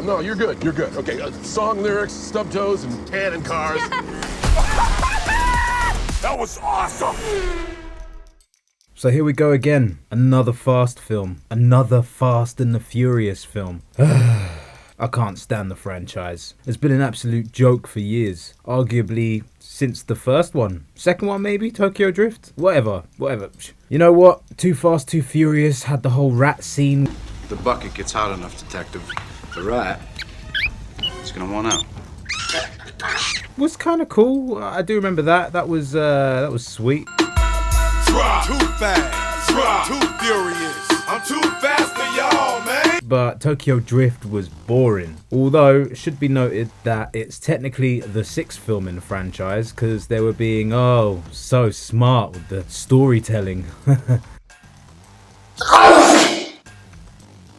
no, you're good. You're good. Okay, song lyrics, stub toes, and tan and cars. That was awesome! So here we go again. Another Fast film. Another Fast and the Furious film. I can't stand the franchise. It's been an absolute joke for years. Arguably since the first one. Second one maybe? Tokyo Drift? Whatever. You know what? Too Fast, Too Furious had the whole rat scene. The bucket gets hot enough, Detective. The rat is gonna want out. Was kind of cool. I do remember that. That was sweet. Too fast, too furious. I'm too fast for y'all, man. But Tokyo Drift was boring. Although, it should be noted that it's technically the sixth film in the franchise because they were being, so smart with the storytelling.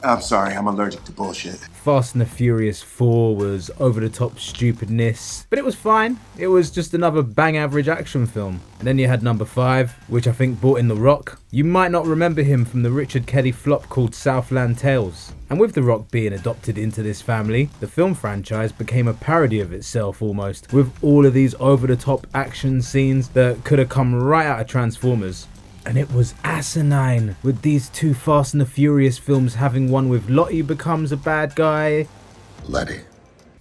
I'm sorry, I'm allergic to bullshit. Fast and the Furious 4 was over-the-top stupidness, but it was fine. It was just another bang-average action film. And then you had number 5, which I think brought in The Rock. You might not remember him from the Richard Kelly flop called Southland Tales. And with The Rock being adopted into this family, the film franchise became a parody of itself almost, with all of these over-the-top action scenes that could have come right out of Transformers. And it was asinine, with these two Fast and the Furious films having one with Letty becomes a bad guy. Letty.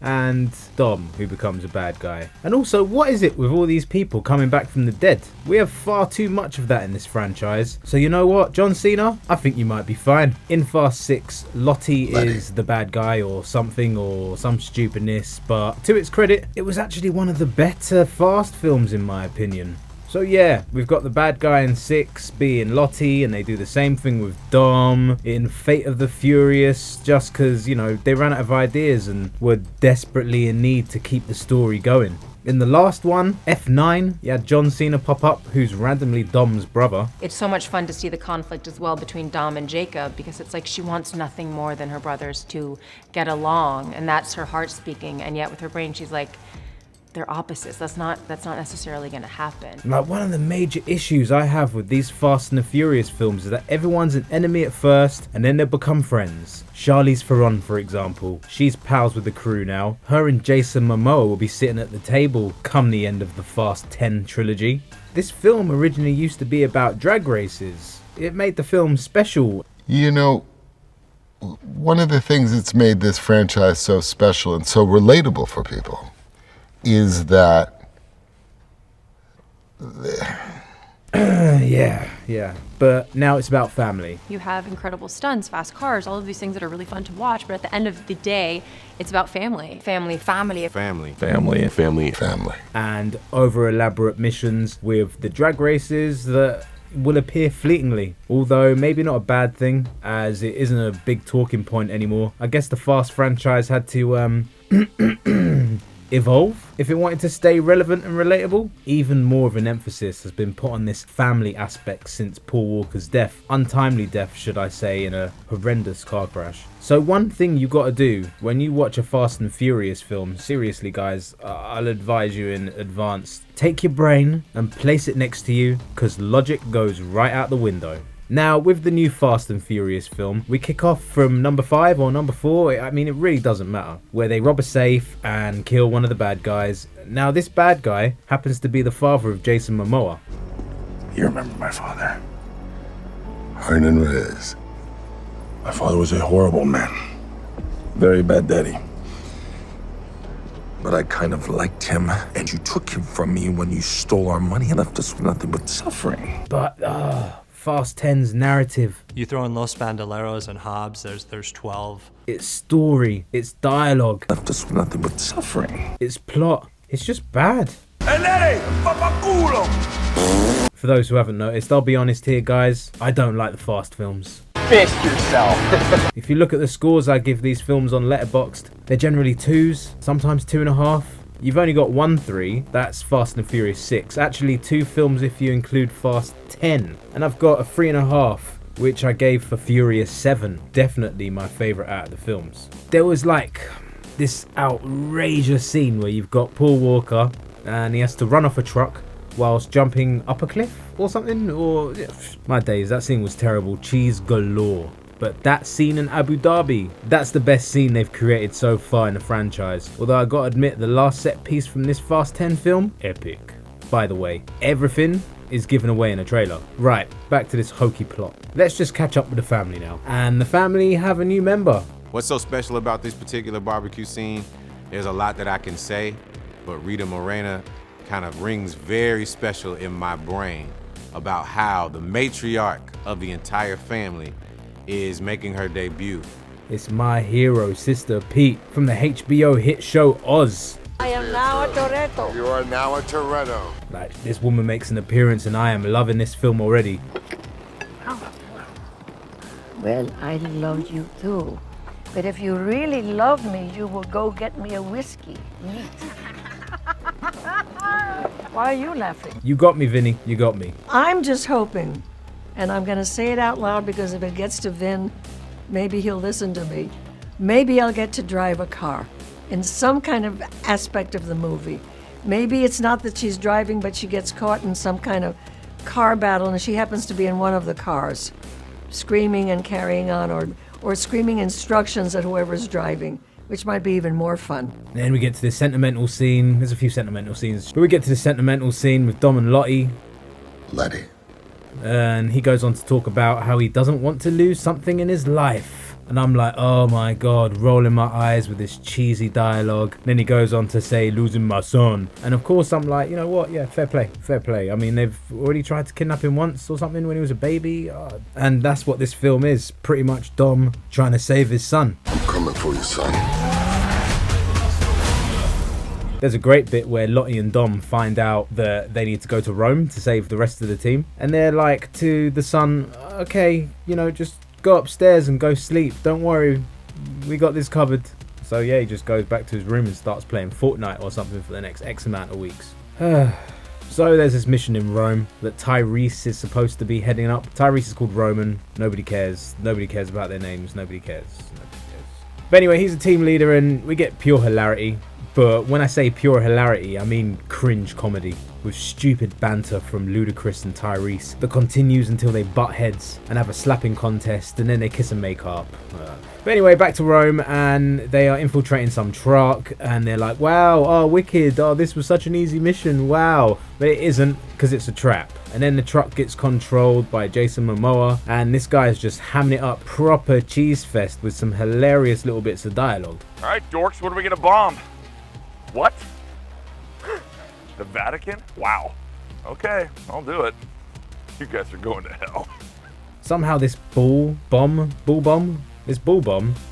And Dom, who becomes a bad guy. And also, what is it with all these people coming back from the dead? We have far too much of that in this franchise. So you know what, John Cena? I think you might be fine. In Fast 6, Letty is the bad guy or something or some stupidness. But to its credit, it was actually one of the better Fast films in my opinion. So yeah, we've got the bad guy in 6 being Letty, and they do the same thing with Dom in Fate of the Furious, just because, you know, they ran out of ideas and were desperately in need to keep the story going. In the last one, F9, you had John Cena pop up, who's randomly Dom's brother. It's so much fun to see the conflict as well between Dom and Jacob, because it's like she wants nothing more than her brothers to get along, and that's her heart speaking, and yet with her brain she's like, they're opposites. That's not necessarily going to happen. Like, one of the major issues I have with these Fast and the Furious films is that everyone's an enemy at first and then they become friends. Charlize Theron, for example, she's pals with the crew now. Her and Jason Momoa will be sitting at the table come the end of the Fast 10 trilogy. This film originally used to be about drag races. It made the film special. You know, one of the things that's made this franchise so special and so relatable for people is that yeah, but now it's about family. You have incredible stunts, fast cars, all of these things that are really fun to watch, but at the end of the day, it's about family. Family. And over elaborate missions with the drag races that will appear fleetingly, although maybe not a bad thing, as it isn't a big talking point anymore. I guess the Fast franchise had to evolve if it wanted to stay relevant and relatable. Even more of an emphasis has been put on this family aspect since Paul Walker's death. Untimely death, should I say, in a horrendous car crash. So one thing you gotta do when you watch a Fast and Furious film, seriously guys, I'll advise you in advance, take your brain and place it next to you, because logic goes right out the window. Now, with the new Fast and Furious film, we kick off from number 5 or number 4, I mean, it really doesn't matter, where they rob a safe and kill one of the bad guys. Now, this bad guy happens to be the father of Jason Momoa. You remember my father? Hernan Reyes. My father was a horrible man. Very bad daddy. But I kind of liked him, and you took him from me when you stole our money and left us with nothing but suffering. But, Fast 10's narrative. You throw in Los Bandoleros and Hobbs, there's 12. Its story, its dialogue. Left us with nothing but suffering. Its plot. It's just bad. Hey, Letty, papaculo! For those who haven't noticed, I'll be honest here, guys. I don't like the Fast films. Fist yourself. If you look at the scores I give these films on Letterboxd, they're generally 2s, sometimes 2.5. You've only got 1 3, that's Fast and Furious 6. Actually 2 films if you include Fast 10. And I've got a 3.5, which I gave for Furious 7. Definitely my favourite out of the films. There was like this outrageous scene where you've got Paul Walker and he has to run off a truck whilst jumping up a cliff or something. Or my days, that scene was terrible. Cheese galore. But that scene in Abu Dhabi, that's the best scene they've created so far in the franchise. Although I gotta admit, the last set piece from this Fast 10 film, epic. By the way, everything is given away in a trailer. Right, back to this hokey plot. Let's just catch up with the family now. And the family have a new member. What's so special about this particular barbecue scene? There's a lot that I can say, but Rita Moreno kind of rings very special in my brain about how the matriarch of the entire family is making her debut. It's my hero, Sister Pete, from the HBO hit show Oz. I am now a Toretto. You are now a Toretto. Like, this woman makes an appearance and I am loving this film already. Well, I love you too. But if you really love me, you will go get me a whiskey. Neat. Why are you laughing? You got me, Vinny. You got me. I'm just hoping, and I'm going to say it out loud because if it gets to Vin, maybe he'll listen to me. Maybe I'll get to drive a car in some kind of aspect of the movie. Maybe it's not that she's driving, but she gets caught in some kind of car battle and she happens to be in one of the cars, screaming and carrying on, or screaming instructions at whoever's driving, which might be even more fun. Then we get to this sentimental scene. There's a few sentimental scenes. But we get to the sentimental scene with Dom and Letty. Letty. And he goes on to talk about how he doesn't want to lose something in his life. And I'm like, oh my god, rolling my eyes with this cheesy dialogue. Then he goes on to say, losing my son. And of course I'm like, you know what, yeah, fair play, fair play. I mean, they've already tried to kidnap him once or something when he was a baby. And that's what this film is, pretty much Dom trying to save his son. I'm coming for you, son. There's a great bit where Letty and Dom find out that they need to go to Rome to save the rest of the team. And they're like to the son, okay, you know, just go upstairs and go sleep. Don't worry, we got this covered. So yeah, he just goes back to his room and starts playing Fortnite or something for the next X amount of weeks. So there's this mission in Rome that Tyrese is supposed to be heading up. Tyrese is called Roman. Nobody cares. Nobody cares about their names. Nobody cares. But anyway, he's a team leader and we get pure hilarity. But when I say pure hilarity, I mean cringe comedy with stupid banter from Ludacris and Tyrese that continues until they butt heads and have a slapping contest and then they kiss and make up. But anyway, back to Rome and they are infiltrating some truck and they're like, wow, oh wicked, oh this was such an easy mission, wow. But it isn't, because it's a trap. And then the truck gets controlled by Jason Momoa and this guy is just hamming it up proper cheese fest with some hilarious little bits of dialogue. All right, dorks, what are we gonna bomb? What? The Vatican? Wow. Okay, I'll do it. You guys are going to hell. Somehow this bull bomb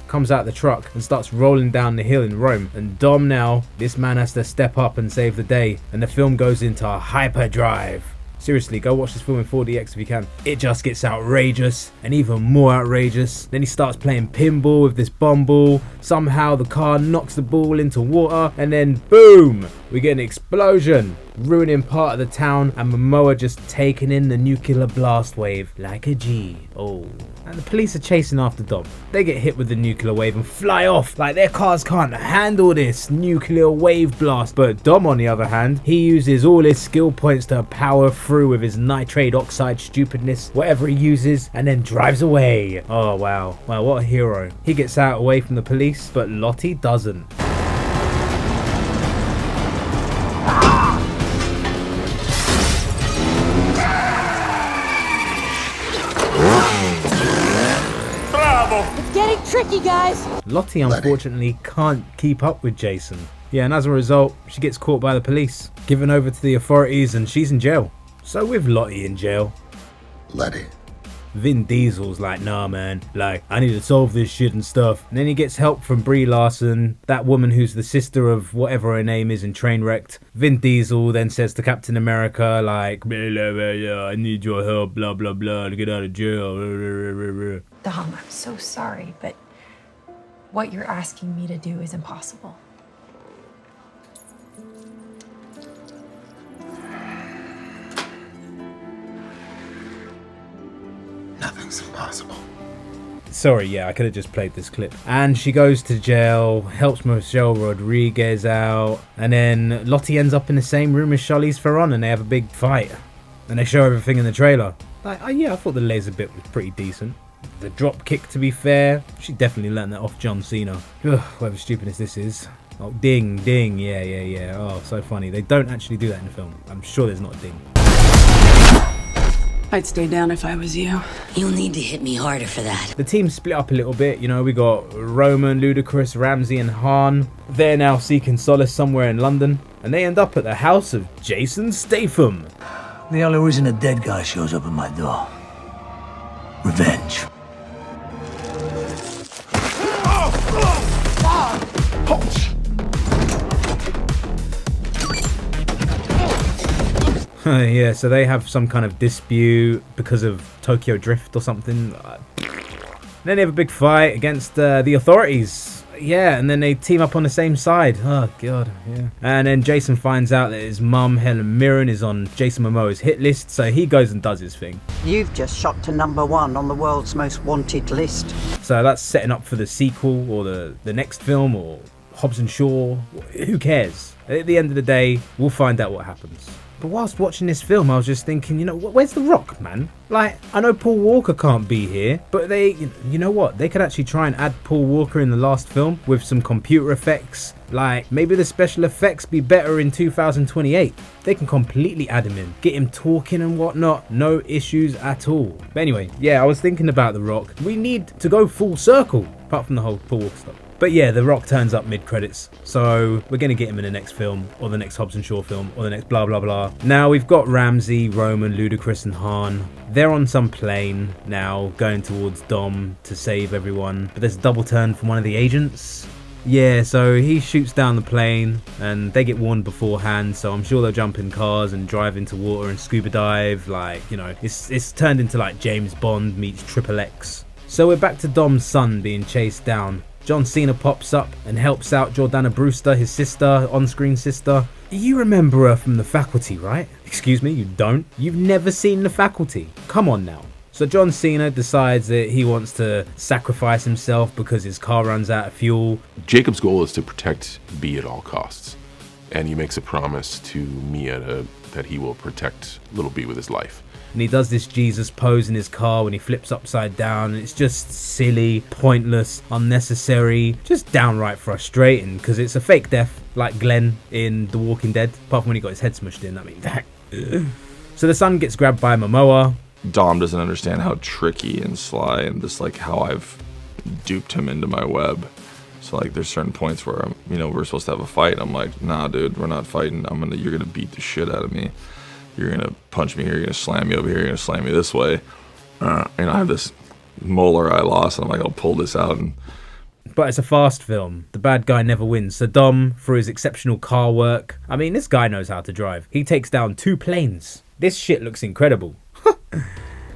comes out the truck and starts rolling down the hill in Rome. And Dom now, this man has to step up and save the day. And the film goes into hyperdrive. Seriously, go watch this film in 4DX if you can. It just gets outrageous and even more outrageous. Then he starts playing pinball with this bomb ball. Somehow the car knocks the ball into water and then boom, we get an explosion, ruining part of the town and Momoa just taking in the nuclear blast wave like a G. Oh. And the police are chasing after Dom. They get hit with the nuclear wave and fly off like their cars can't handle this nuclear wave blast. But Dom, on the other hand, he uses all his skill points to power through with his nitrate oxide stupidness, whatever he uses, and then drives away. Oh wow, wow, what a hero. He gets out away from the police, but Letty doesn't. Getting tricky, guys. Letty unfortunately can't keep up with Jason. Yeah, and as a result, she gets caught by the police, given over to the authorities, and she's in jail. So with Letty in jail, Letty. Vin Diesel's like, nah man, like, I need to solve this shit and stuff. And then he gets help from Brie Larson, that woman who's the sister of whatever her name is in Trainwrecked. Vin Diesel then says to Captain America, like, blah, blah, blah, I need your help, blah, blah, blah, to get out of jail. Dom, I'm so sorry, but what you're asking me to do is impossible. Nothing's impossible. Sorry, yeah, I could have just played this clip. And she goes to jail, helps Michelle Rodriguez out, and then Letty ends up in the same room as Charlize Theron and they have a big fight. And they show everything in the trailer. Like, yeah, I thought the laser bit was pretty decent. The drop kick, to be fair, she definitely learned that off John Cena. Ugh, whatever stupidness this is. Oh, ding, ding, yeah. Oh, so funny. They don't actually do that in the film. I'm sure there's not a ding. I'd stay down if I was you. You'll need to hit me harder for that. The team split up a little bit. You know, we got Roman, Ludacris, Ramsey, and Han. They're now seeking solace somewhere in London, and they end up at the house of Jason Statham. The only reason a dead guy shows up at my door. Revenge. Yeah, so they have some kind of dispute because of Tokyo Drift or something. Then they have a big fight against the authorities. Yeah, and then they team up on the same side. Oh, God, yeah. And then Jason finds out that his mum, Helen Mirren, is on Jason Momoa's hit list, so he goes and does his thing. You've just shot to #1 on the world's most wanted list. So that's setting up for the sequel or the next film or Hobbs and Shaw. Who cares? At the end of the day, we'll find out what happens. But whilst watching this film, I was just thinking, you know, where's The Rock, man? Like, I know Paul Walker can't be here, but you know what? They could actually try and add Paul Walker in the last film with some computer effects. Like, maybe the special effects be better in 2028. They can completely add him in, get him talking and whatnot. No issues at all. But anyway, yeah, I was thinking about The Rock. We need to go full circle, apart from the whole Paul Walker stuff. But yeah, The Rock turns up mid-credits, so we're going to get him in the next film, or the next Hobbs and Shaw film, or the next blah blah blah. Now we've got Ramsey, Roman, Ludacris and Han. They're on some plane now, going towards Dom to save everyone, but there's a double turn from one of the agents. Yeah, so he shoots down the plane, and they get warned beforehand, so I'm sure they'll jump in cars and drive into water and scuba dive. Like, you know, it's turned into like James Bond meets Triple X. So we're back to Dom's son being chased down. John Cena pops up and helps out Jordana Brewster, his sister, on-screen sister. You remember her from The Faculty, right? Excuse me, you don't? You've never seen The Faculty? Come on now. So John Cena decides that he wants to sacrifice himself because his car runs out of fuel. Jacob's goal is to protect B at all costs. And he makes a promise to Mia that he will protect little B with his life. And he does this Jesus pose in his car when he flips upside down. And it's just silly, pointless, unnecessary, just downright frustrating because it's a fake death like Glenn in The Walking Dead, apart from when he got his head smushed in. I mean, that. So the son gets grabbed by Momoa. Dom doesn't understand how tricky and sly and just like how I've duped him into my web. So like there's certain points where we're supposed to have a fight. I'm like, nah, dude, we're not fighting. You're gonna beat the shit out of me. You're gonna punch me here, you're gonna slam me over here, you're gonna slam me this way. And I have this molar I lost, and I'm like, I'll pull this out. But it's a fast film. The bad guy never wins. So Dom, for his exceptional car work, I mean, this guy knows how to drive. He takes down 2 planes. This shit looks incredible.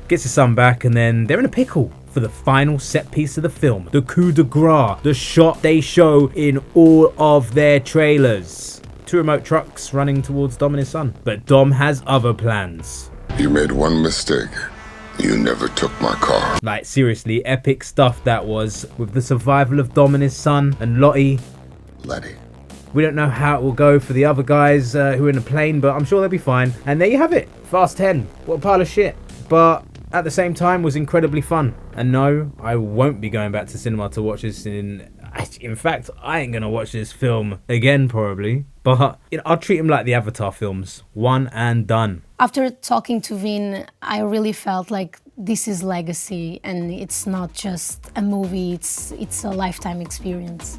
Gets his son back, and then they're in a pickle for the final set piece of the film. The coup de grace, the shot they show in all of their trailers. 2 remote trucks running towards Dom and his son. But Dom has other plans. You made one mistake. You never took my car. Like, seriously, epic stuff that was, with the survival of Dom and his son and Letty. We don't know how it will go for the other guys who are in the plane, but I'm sure they'll be fine. And there you have it. Fast 10. What a pile of shit. But at the same time, was incredibly fun. And no, I won't be going back to cinema to watch this in fact, I ain't gonna watch this film again probably, but I'll treat them like the Avatar films, one and done. After talking to Vin, I really felt like this is legacy and it's not just a movie, it's a lifetime experience.